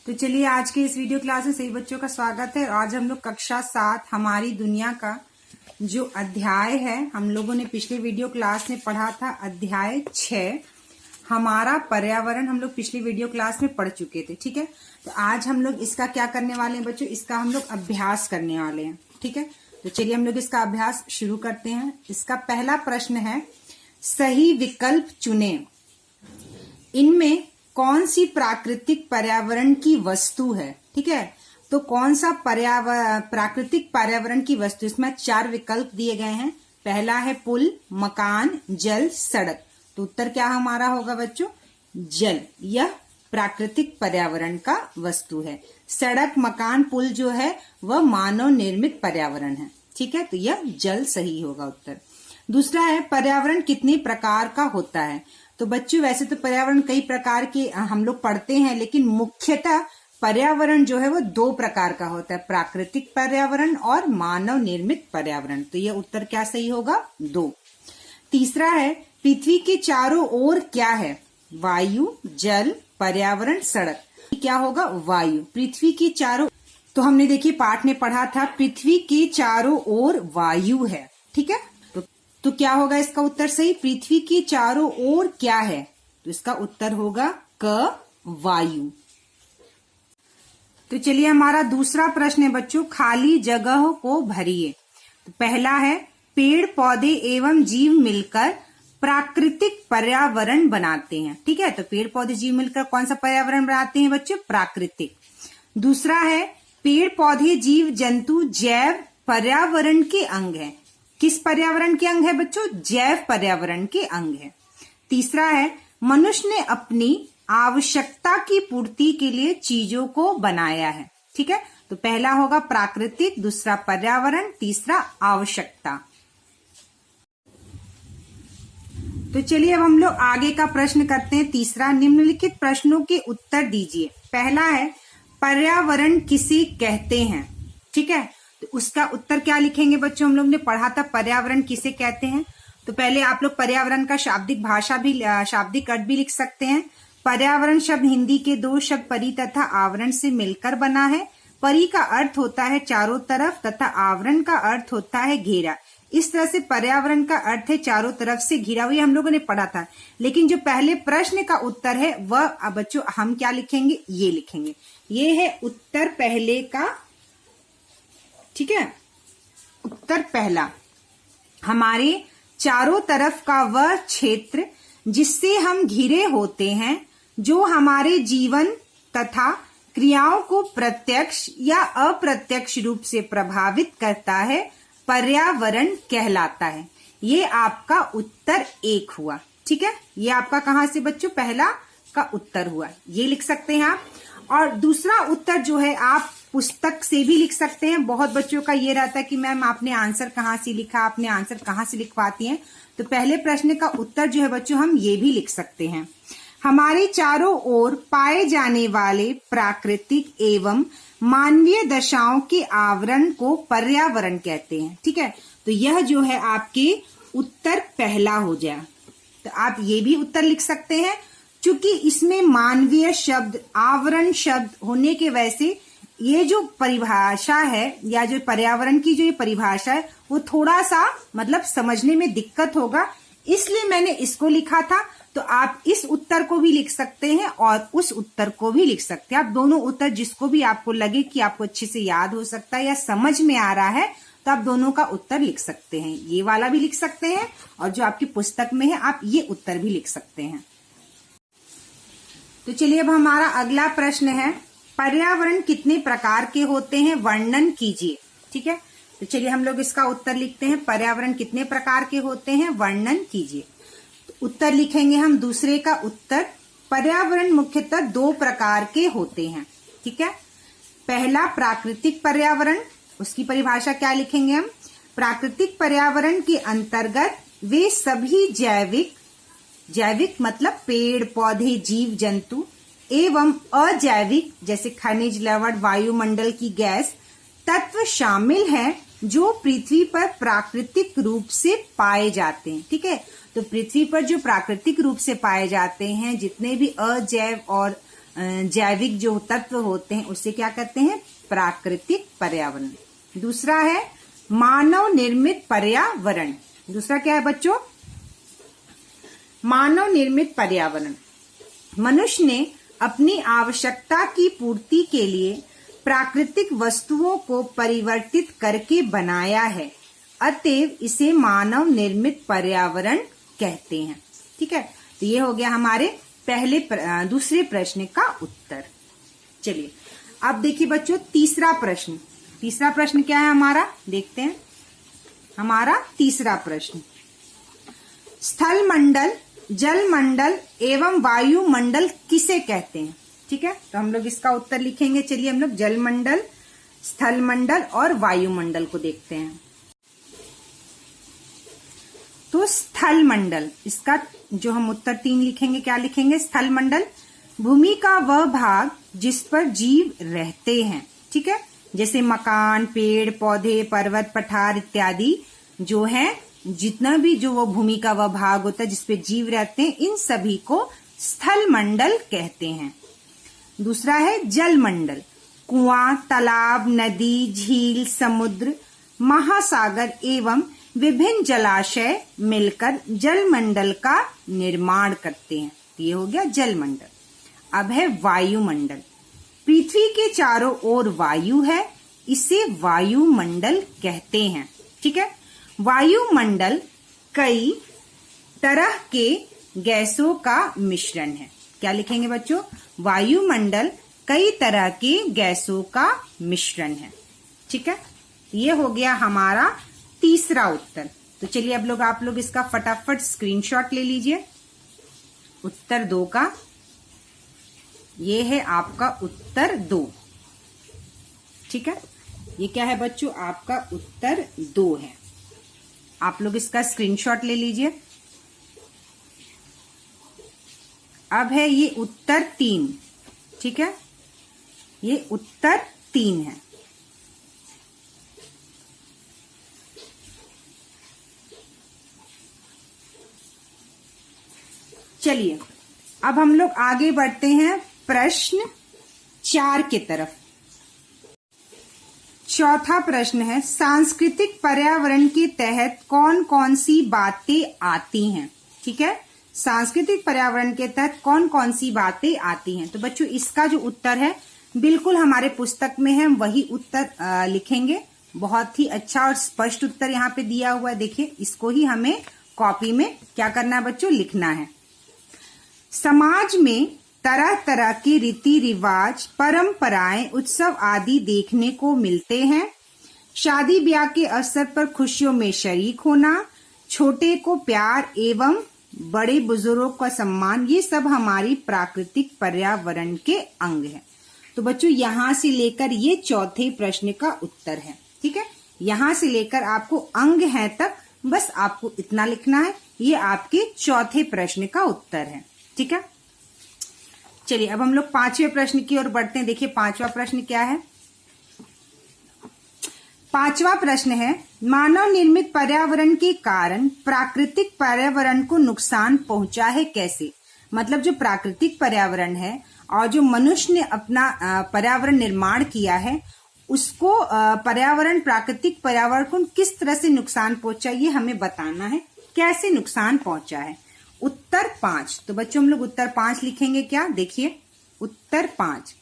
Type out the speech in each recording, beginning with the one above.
तो चलिए आज के इस वीडियो क्लास में सभी बच्चों का स्वागत है। आज हम लोग कक्षा 7 हमारी दुनिया का जो अध्याय है, हम लोगों ने पिछले वीडियो क्लास में पढ़ा था अध्याय 6 हमारा पर्यावरण। हम लोग पिछली वीडियो क्लास में पढ़ चुके थे, ठीक है। तो आज हम लोग इसका क्या करने वाले हैं बच्चों, इसका हम लोग अभ्यास करने वाले हैं, ठीक है। तो चलिए हम लोग इसका अभ्यास शुरू करते हैं। इसका पहला प्रश्न है, सही विकल्प चुने। इनमें कौन सी प्राकृतिक पर्यावरण की वस्तु है, ठीक है। तो कौन सा प्राकृतिक पर्यावरण की वस्तु, इसमें 4 विकल्प दिए गए हैं। पहला है पुल, मकान, जल, सड़क। तो उत्तर क्या हमारा होगा बच्चों, जल। यह प्राकृतिक पर्यावरण का वस्तु है। सड़क, मकान, पुल जो है वह मानव निर्मित पर्यावरण है, ठीक है। तो यह जल सही होगा उत्तर। दूसरा है, पर्यावरण कितने प्रकार का होता है। तो बच्चों वैसे तो पर्यावरण कई प्रकार के हम लोग पढ़ते हैं, लेकिन मुख्यतः पर्यावरण जो है वो 2 प्रकार का होता है, प्राकृतिक पर्यावरण और मानव निर्मित पर्यावरण। तो यह उत्तर क्या सही होगा, 2। तीसरा है, पृथ्वी के चारों ओर क्या है। वायु, जल, पर्यावरण, सड़क। क्या होगा, वायु। पृथ्वी के चारों, तो हमने देखिए पाठ में पढ़ा था पृथ्वी के चारों ओर वायु है, ठीक है। तो क्या होगा इसका उत्तर सही, पृथ्वी के चारों ओर क्या है। तो इसका उत्तर होगा क, वायु। तो चलिए हमारा दूसरा प्रश्न है बच्चों, खाली जगह को भरिए। तो पहला है, पेड़ पौधे एवं जीव मिलकर प्राकृतिक पर्यावरण बनाते हैं, ठीक है। तो पेड़ पौधे जीव मिलकर कौन सा पर्यावरण बनाते हैं बच्चों, प्राकृतिक। दूसरा है, पेड़ पौधे जीव जंतु जैव पर्यावरण के अंग है। किस पर्यावरण के अंग है बच्चों, जैव पर्यावरण के अंग है। तीसरा है, मनुष्य ने अपनी आवश्यकता की पूर्ति के लिए चीजों को बनाया है, ठीक है। तो पहला होगा प्राकृतिक, दूसरा पर्यावरण, तीसरा आवश्यकता। तो चलिए अब हम लोग आगे का प्रश्न करते हैं। तीसरा, निम्नलिखित प्रश्नों के उत्तर दीजिए। पहला है, पर्यावरण किसे कहते हैं, ठीक है। तो उसका उत्तर क्या लिखेंगे बच्चों, हम लोग ने पढ़ा था पर्यावरण किसे कहते हैं। तो पहले आप लोग पर्यावरण का शाब्दिक अर्थ भी लिख सकते हैं। पर्यावरण शब्द हिंदी के 2 शब्द परि तथा आवरण से मिलकर बना है। परि का अर्थ होता है चारों तरफ तथा आवरण का अर्थ होता है घेरा। इस तरह से पर्यावरण का अर्थ है चारों तरफ से घिरा हुआ, हम लोगों ने पढ़ा था। लेकिन जो पहले प्रश्न का उत्तर है वह बच्चों हम क्या लिखेंगे, ये लिखेंगे। ये है उत्तर पहले का, ठीक है। उत्तर पहला, हमारे चारों तरफ का वह क्षेत्र जिससे हम घिरे होते हैं, जो हमारे जीवन तथा क्रियाओं को प्रत्यक्ष या अप्रत्यक्ष रूप से प्रभावित करता है, पर्यावरण कहलाता है। ये आपका उत्तर 1 हुआ, ठीक है। ये आपका कहां से बच्चों, पहला का उत्तर हुआ, ये लिख सकते हैं आप। और दूसरा उत्तर जो है आप पुस्तक से भी लिख सकते हैं। बहुत बच्चों का ये रहता है कि मैम आपने आंसर कहाँ से लिखा, आपने आंसर कहाँ से लिखवाती हैं। तो पहले प्रश्न का उत्तर जो है बच्चों हम ये भी लिख सकते हैं। हमारे चारों ओर पाए जाने वाले प्राकृतिक एवं मानवीय दशाओं के आवरण को पर्यावरण कहते हैं, ठीक है। तो यह जो है आपके उत्तर पहला हो जाए। तो आप ये भी उत्तर लिख सकते हैं, क्योंकि इसमें मानवीय शब्द, आवरण शब्द होने के वजह से ये जो परिभाषा है या जो पर्यावरण की जो ये परिभाषा है वो थोड़ा सा मतलब समझने में दिक्कत होगा, इसलिए मैंने इसको लिखा था। तो आप इस उत्तर को भी लिख सकते हैं और उस उत्तर को भी लिख सकते हैं। आप दोनों उत्तर जिसको भी आपको लगे कि आपको अच्छे से याद हो सकता है या समझ में आ रहा है, तो आप दोनों का उत्तर लिख सकते हैं। ये वाला भी लिख सकते हैं और जो आपकी पुस्तक में है आप ये उत्तर भी लिख सकते हैं। तो चलिए अब हमारा अगला प्रश्न है, पर्यावरण कितने प्रकार के होते हैं, वर्णन कीजिए, ठीक है। तो चलिए हम लोग इसका उत्तर लिखते हैं, पर्यावरण कितने प्रकार के होते हैं, वर्णन कीजिए। तो उत्तर लिखेंगे हम दूसरे का उत्तर, पर्यावरण मुख्यतः 2 प्रकार के होते हैं, ठीक है। पहला प्राकृतिक पर्यावरण, उसकी परिभाषा क्या लिखेंगे हम, प्राकृतिक पर्यावरण के अंतर्गत वे सभी जैविक मतलब पेड़ पौधे जीव जंतु एवं अजैविक जैसे खनिज लवण वायुमंडल की गैस तत्व शामिल हैं, जो पृथ्वी पर प्राकृतिक रूप से पाए जाते हैं, ठीक है। तो पृथ्वी पर जो प्राकृतिक रूप से पाए जाते हैं जितने भी अजैव और जैविक जो तत्व होते हैं उससे क्या कहते हैं, प्राकृतिक पर्यावरण। दूसरा है मानव निर्मित पर्यावरण। दूसरा क्या है बच्चों, मानव निर्मित पर्यावरण। मनुष्य ने अपनी आवश्यकता की पूर्ति के लिए प्राकृतिक वस्तुओं को परिवर्तित करके बनाया है, अतएव इसे मानव निर्मित पर्यावरण कहते हैं। ठीक है, तो ये हो गया हमारे दूसरे प्रश्न का उत्तर। चलिए अब देखिए बच्चों तीसरा प्रश्न। तीसरा प्रश्न क्या है हमारा, देखते हैं। हमारा तीसरा प्रश्न, स्थल मंडल, जल मंडल एवं वायुमंडल किसे कहते हैं। ठीक है, तो हम लोग इसका उत्तर लिखेंगे। चलिए हम लोग जल मंडल, स्थल मंडल और वायुमंडल को देखते हैं। तो स्थल मंडल, इसका जो हम उत्तर 3 लिखेंगे, क्या लिखेंगे, स्थल मंडल भूमि का वह भाग जिस पर जीव रहते हैं। ठीक है, जैसे मकान, पेड़ पौधे, पर्वत, पठार इत्यादि जो है, जितना भी जो वो भूमि का वह भाग होता है जिसपे जीव रहते हैं, इन सभी को स्थल मंडल कहते हैं। दूसरा है जल मंडल, कुआं, तालाब, नदी, झील, समुद्र, महासागर एवं विभिन्न जलाशय मिलकर जल मंडल का निर्माण करते हैं। ये हो गया जल मंडल। अब है वायुमंडल, पृथ्वी के चारों ओर वायु है, इसे वायुमंडल कहते हैं। ठीक है, वायुमंडल कई तरह के गैसों का मिश्रण है। क्या लिखेंगे बच्चों, वायुमंडल कई तरह के गैसों का मिश्रण है। ठीक है, ये हो गया हमारा तीसरा उत्तर। तो चलिए अब आप लोग इसका फटाफट स्क्रीनशॉट ले लीजिए। उत्तर 2 का ये है आपका उत्तर 2। ठीक है, ये क्या है बच्चों, आपका उत्तर 2 है। आप लोग इसका स्क्रीनशॉट ले लीजिए। अब है ये उत्तर 3। ठीक है, ये उत्तर 3 है। चलिए अब हम लोग आगे बढ़ते हैं प्रश्न 4 की तरफ। चौथा प्रश्न है, सांस्कृतिक पर्यावरण के तहत कौन कौन सी बातें आती हैं। ठीक है, सांस्कृतिक पर्यावरण के तहत कौन कौन सी बातें आती हैं। तो बच्चों इसका जो उत्तर है बिल्कुल हमारे पुस्तक में है, हम वही उत्तर लिखेंगे। बहुत ही अच्छा और स्पष्ट उत्तर यहाँ पे दिया हुआ है। देखिए, इसको ही हमें कॉपी में क्या करना है बच्चों, लिखना है। समाज में तरह तरह के रीति रिवाज, परंपराएं, उत्सव आदि देखने को मिलते हैं। शादी ब्याह के अवसर पर खुशियों में शरीक होना, छोटे को प्यार एवं बड़े बुजुर्गों का सम्मान, ये सब हमारी प्राकृतिक पर्यावरण के अंग हैं। तो बच्चों यहां से लेकर ये चौथे प्रश्न का उत्तर है। ठीक है, यहां से लेकर आपको अंग है तक बस आपको इतना लिखना है। ये आपके चौथे प्रश्न का उत्तर है। ठीक है, चलिए अब हम लोग 5वें प्रश्न की ओर बढ़ते हैं। देखिए 5वां प्रश्न क्या है। 5वां प्रश्न है, मानव निर्मित पर्यावरण के कारण प्राकृतिक पर्यावरण को नुकसान पहुंचा है कैसे। मतलब जो प्राकृतिक पर्यावरण है और जो मनुष्य ने अपना पर्यावरण निर्माण किया है, उसको पर्यावरण, प्राकृतिक पर्यावरण को किस तरह से नुकसान पहुंचा, ये हमें बताना है। कैसे नुकसान पहुंचा है। उत्तर 5। तो बच्चों हम लोग उत्तर 5 लिखेंगे। क्या, देखिए उत्तर 5,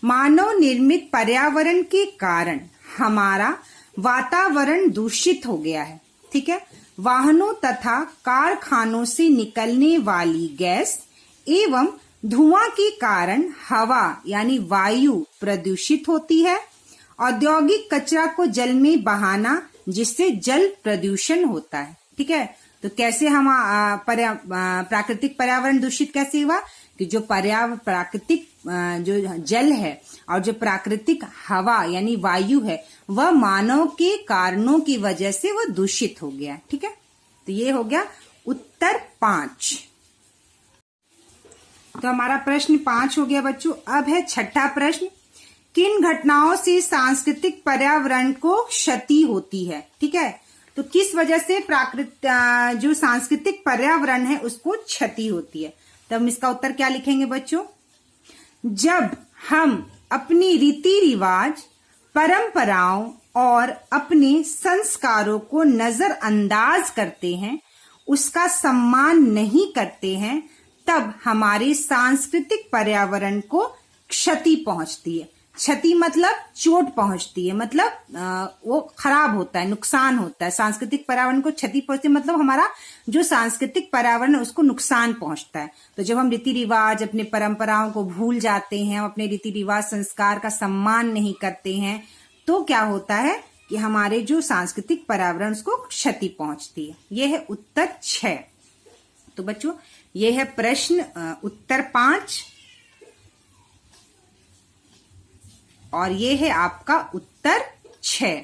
मानव निर्मित पर्यावरण के कारण हमारा वातावरण दूषित हो गया है। ठीक है, वाहनों तथा कारखानों से निकलने वाली गैस एवं धुआं के कारण हवा यानी वायु प्रदूषित होती है। औद्योगिक कचरा को जल में बहाना, जिससे जल प्रदूषण होता है। ठीक है, तो कैसे हम प्राकृतिक पर्यावरण दूषित कैसे हुआ कि जो प्राकृतिक जो जल है और जो प्राकृतिक हवा यानी वायु है, वह मानव के कारणों की वजह से वह दूषित हो गया। ठीक है, तो ये हो गया उत्तर 5। तो हमारा प्रश्न 5 हो गया बच्चों। अब है 6ठा प्रश्न, किन घटनाओं से सांस्कृतिक पर्यावरण को क्षति होती है। ठीक है, तो किस वजह से जो सांस्कृतिक पर्यावरण है उसको क्षति होती है। तो हम इसका उत्तर क्या लिखेंगे बच्चों, जब हम अपनी रीति रिवाज, परंपराओं और अपने संस्कारों को नजरअंदाज करते हैं, उसका सम्मान नहीं करते हैं, तब हमारे सांस्कृतिक पर्यावरण को क्षति पहुंचती है। क्षति मतलब चोट पहुंचती है, मतलब वो खराब होता है, नुकसान होता है। सांस्कृतिक पर्यावरण को क्षति पहुंचती है मतलब हमारा जो सांस्कृतिक पर्यावरण है उसको नुकसान पहुंचता है। तो जब हम रीति रिवाज, अपने परंपराओं को भूल जाते हैं, अपने रीति रिवाज, संस्कार का सम्मान नहीं करते हैं, तो क्या होता है कि हमारे जो सांस्कृतिक पर्यावरण उसको क्षति पहुंचती है। यह है उत्तर 6। तो बच्चों यह है प्रश्न उत्तर 5 और ये है आपका उत्तर 6।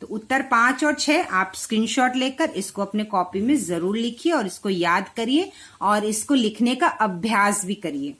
तो उत्तर 5 और 6 आप स्क्रीनशॉट लेकर इसको अपने कॉपी में जरूर लिखिए और इसको याद करिए और इसको लिखने का अभ्यास भी करिए।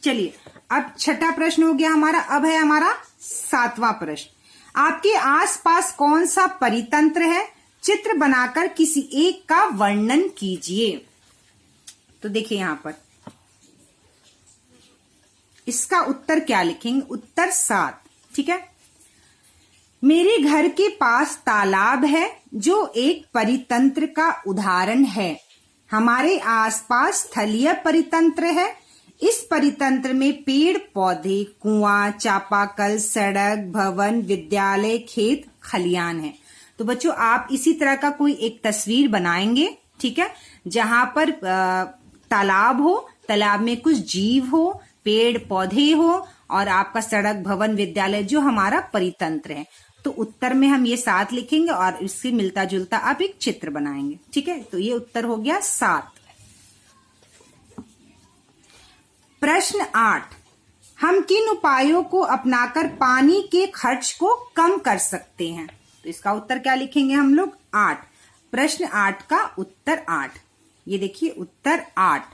चलिए अब छठा प्रश्न हो गया हमारा। अब है हमारा 7वां प्रश्न। आपके आसपास कौन सा परितंत्र है? चित्र बनाकर किसी एक का वर्णन कीजिए। तो देखिए यहां पर इसका उत्तर क्या लिखेंगे? उत्तर 7। ठीक है। मेरे घर के पास तालाब है जो एक परितंत्र का उदाहरण है। हमारे आसपास स्थलीय परितंत्र है। इस परितंत्र में पेड़ पौधे, कुआं, चापाकल, सड़क, भवन, विद्यालय, खेत, खलियान है। तो बच्चों आप इसी तरह का कोई एक तस्वीर बनाएंगे, ठीक है, जहां पर तालाब हो, तालाब में कुछ जीव हो, पेड़ पौधे हो और आपका सड़क, भवन, विद्यालय जो हमारा परितंत्र है। तो उत्तर में हम ये 7 लिखेंगे और इससे मिलता जुलता आप एक चित्र बनाएंगे। ठीक है। तो ये उत्तर हो गया 7। प्रश्न 8। हम किन उपायों को अपनाकर पानी के खर्च को कम कर सकते हैं? तो इसका उत्तर क्या लिखेंगे हम लोग? 8। प्रश्न 8 का उत्तर 8। ये देखिए उत्तर 8।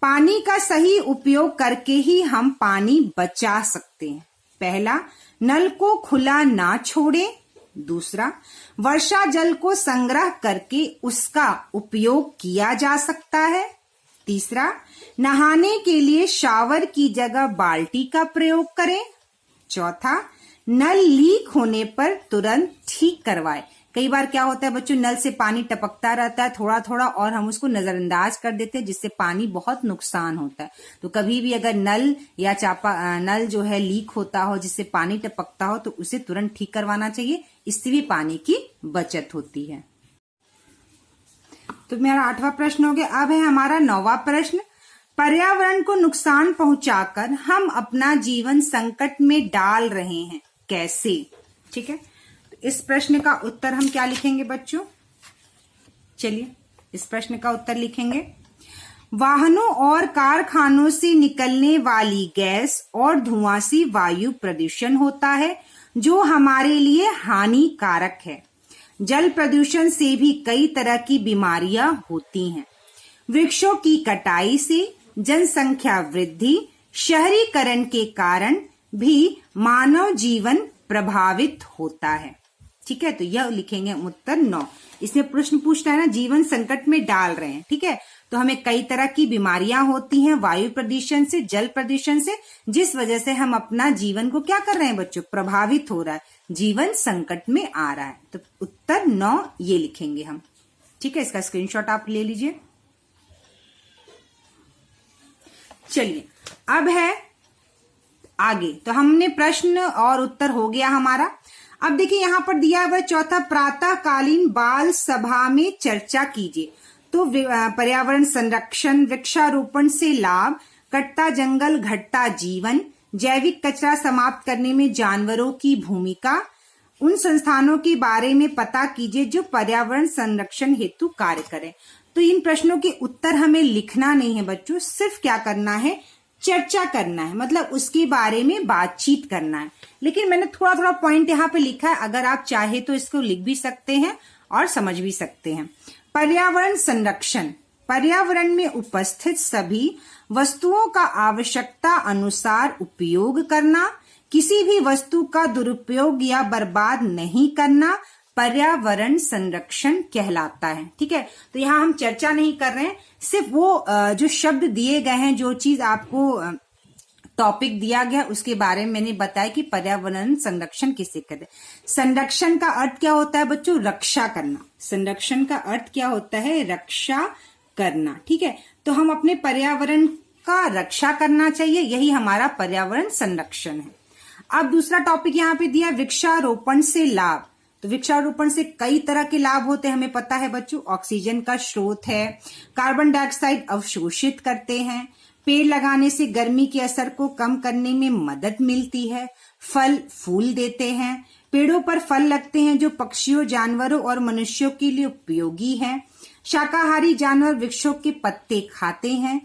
पानी का सही उपयोग करके ही हम पानी बचा सकते हैं। पहला, नल को खुला ना छोड़ें। दूसरा, वर्षा जल को संग्रह करके उसका उपयोग किया जा सकता है। तीसरा, नहाने के लिए शावर की जगह बाल्टी का प्रयोग करें। चौथा, नल लीक होने पर तुरंत ठीक करवाएं। कई बार क्या होता है बच्चों, नल से पानी टपकता रहता है थोड़ा थोड़ा और हम उसको नजरअंदाज कर देते हैं, जिससे पानी बहुत नुकसान होता है। तो कभी भी अगर नल या नल जो है लीक होता हो, जिससे पानी टपकता हो, तो उसे तुरंत ठीक करवाना चाहिए। इससे भी पानी की बचत होती है। तो मेरा 8वां प्रश्न हो गया। अब है हमारा 9वां प्रश्न। पर्यावरण को नुकसान पहुंचाकर हम अपना जीवन संकट में डाल रहे हैं, कैसे? ठीक है। तो इस प्रश्न का उत्तर हम क्या लिखेंगे बच्चों? चलिए इस प्रश्न का उत्तर लिखेंगे। वाहनों और कारखानों से निकलने वाली गैस और धुआं से वायु प्रदूषण होता है, जो हमारे लिए हानिकारक है। जल प्रदूषण से भी कई तरह की बीमारियां होती हैं। वृक्षों की कटाई से, जनसंख्या वृद्धि, शहरीकरण के कारण भी मानव जीवन प्रभावित होता है। ठीक है। तो यह लिखेंगे उत्तर 9। इसमें प्रश्न पूछता है ना, जीवन संकट में डाल रहे हैं। ठीक है। तो हमें कई तरह की बीमारियां होती हैं वायु प्रदूषण से, जल प्रदूषण से, जिस वजह से हम अपना जीवन को क्या कर रहे हैं बच्चों? प्रभावित हो रहा है, जीवन संकट में आ रहा है। तो उत्तर 9 ये लिखेंगे हम। ठीक है। इसका स्क्रीनशॉट आप ले लीजिए। चलिए अब है आगे। तो हमने प्रश्न और उत्तर हो गया हमारा। अब देखिए यहां पर दिया हुआ चौथा, प्रातःकालीन बाल सभा में चर्चा कीजिए। तो पर्यावरण संरक्षण, वृक्षारोपण से लाभ, कटता जंगल घटता जीवन, जैविक कचरा समाप्त करने में जानवरों की भूमिका, उन संस्थानों के बारे में पता कीजिए जो पर्यावरण संरक्षण हेतु कार्य करें। तो इन प्रश्नों के उत्तर हमें लिखना नहीं है बच्चों, सिर्फ क्या करना है? चर्चा करना है, मतलब उसके बारे में बातचीत करना है। लेकिन मैंने थोड़ा थोड़ा पॉइंट यहाँ पे लिखा है, अगर आप चाहे तो इसको लिख भी सकते हैं और समझ भी सकते हैं। पर्यावरण संरक्षण, पर्यावरण में उपस्थित सभी वस्तुओं का आवश्यकता अनुसार उपयोग करना, किसी भी वस्तु का दुरुपयोग या बर्बाद नहीं करना, पर्यावरण संरक्षण कहलाता है। ठीक है, तो यहाँ हम चर्चा नहीं कर रहे हैं, सिर्फ वो जो शब्द दिए गए हैं, जो चीज आपको टॉपिक दिया गया उसके बारे में मैंने बताया कि पर्यावरण संरक्षण किसे कहते हैं। संरक्षण का अर्थ क्या होता है बच्चों? रक्षा करना। संरक्षण का अर्थ क्या होता है? रक्षा करना। ठीक है, तो हम अपने पर्यावरण का रक्षा करना चाहिए, यही हमारा पर्यावरण संरक्षण है। अब दूसरा टॉपिक यहाँ पे दिया वृक्षारोपण से लाभ। तो वृक्षारोपण से कई तरह के लाभ होते हैं, हमें पता है बच्चों। ऑक्सीजन का स्रोत है, कार्बन डाइऑक्साइड अवशोषित करते हैं, पेड़ लगाने से गर्मी के असर को कम करने में मदद मिलती है, फल फूल देते हैं, पेड़ों पर फल लगते हैं जो पक्षियों, जानवरों और मनुष्यों के लिए उपयोगी है, शाकाहारी जानवर वृक्षों के पत्ते खाते हैं,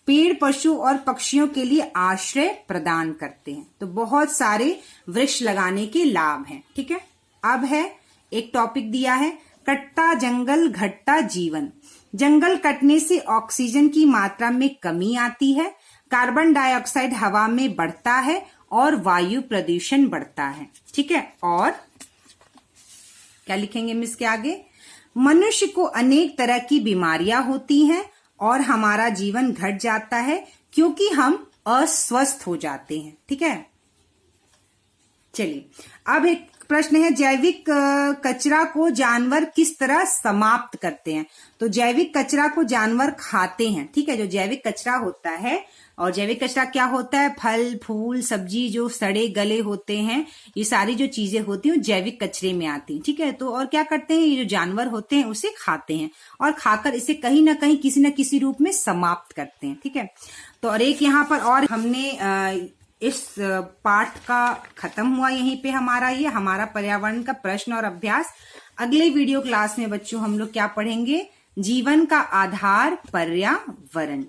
पेड़ पशु और पक्षियों के लिए आश्रय प्रदान करते हैं। तो बहुत सारे वृक्ष लगाने के लाभ हैं। ठीक है, अब है एक टॉपिक दिया है कटता जंगल घटता जीवन। जंगल कटने से ऑक्सीजन की मात्रा में कमी आती है, कार्बन डाइऑक्साइड हवा में बढ़ता है और वायु प्रदूषण बढ़ता है। ठीक है, और क्या लिखेंगे मिस के आगे? मनुष्य को अनेक तरह की बीमारियां होती हैं और हमारा जीवन घट जाता है क्योंकि हम अस्वस्थ हो जाते हैं। ठीक है, चलिए अब एक प्रश्न है जैविक कचरा को जानवर किस तरह समाप्त करते हैं? तो जैविक कचरा को जानवर खाते हैं। ठीक है, जो जैविक कचरा होता है, और जैविक कचरा क्या होता है? फल फूल सब्जी जो सड़े गले होते हैं, ये सारी जो चीजें होती हैं वो जैविक कचरे में आती हैं। ठीक है, तो और क्या करते हैं, ये जो जानवर होते हैं उसे खाते हैं और खाकर इसे कहीं ना कहीं किसी न किसी रूप में समाप्त करते हैं। ठीक है, तो और एक यहाँ पर और हमने इस पाठ का खत्म हुआ यहीं पे हमारा पर्यावरण का प्रश्न और अभ्यास। अगले वीडियो क्लास में बच्चों हम लोग क्या पढ़ेंगे? जीवन का आधार पर्यावरण।